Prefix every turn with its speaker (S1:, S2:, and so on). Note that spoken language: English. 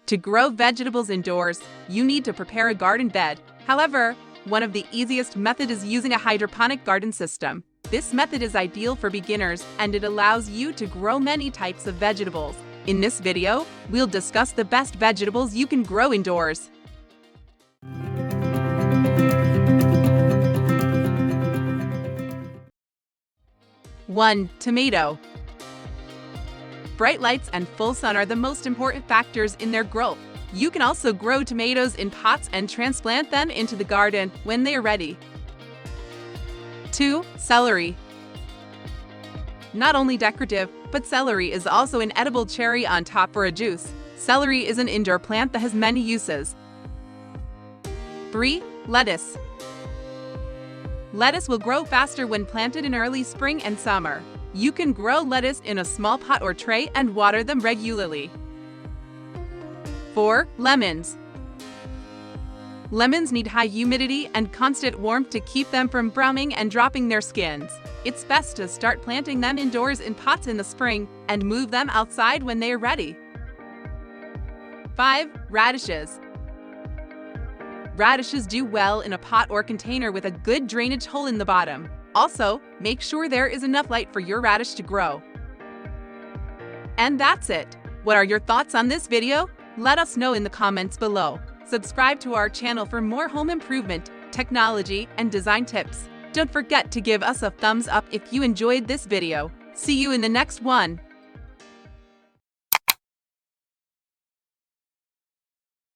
S1: To grow vegetables indoors, you need to prepare a garden bed. However, one of the easiest methods is using a hydroponic garden system. This method is ideal for beginners and it allows you to grow many types of vegetables. In this video, we'll discuss the best vegetables you can grow indoors. 1. Tomato. Bright lights and full sun are the most important factors in their growth. You can also grow tomatoes in pots and transplant them into the garden when they are ready. 2. Celery. Not only decorative, but celery is also an edible cherry on top for a juice. Celery is an indoor plant that has many uses. 3. Lettuce. Lettuce will grow faster when planted in early spring and summer. You can grow lettuce in a small pot or tray and water them regularly. 4. Lemons. Lemons need high humidity and constant warmth to keep them from browning and dropping their skins. It's best to start planting them indoors in pots in the spring and move them outside when they are ready. 5. Radishes. Radishes do well in a pot or container with a good drainage hole in the bottom. Also, make sure there is enough light for your radish to grow. And that's it. What are your thoughts on this video? Let us know in the comments below. Subscribe to our channel for more home improvement, technology, and design tips. Don't forget to give us a thumbs up if you enjoyed this video. See you in the next one.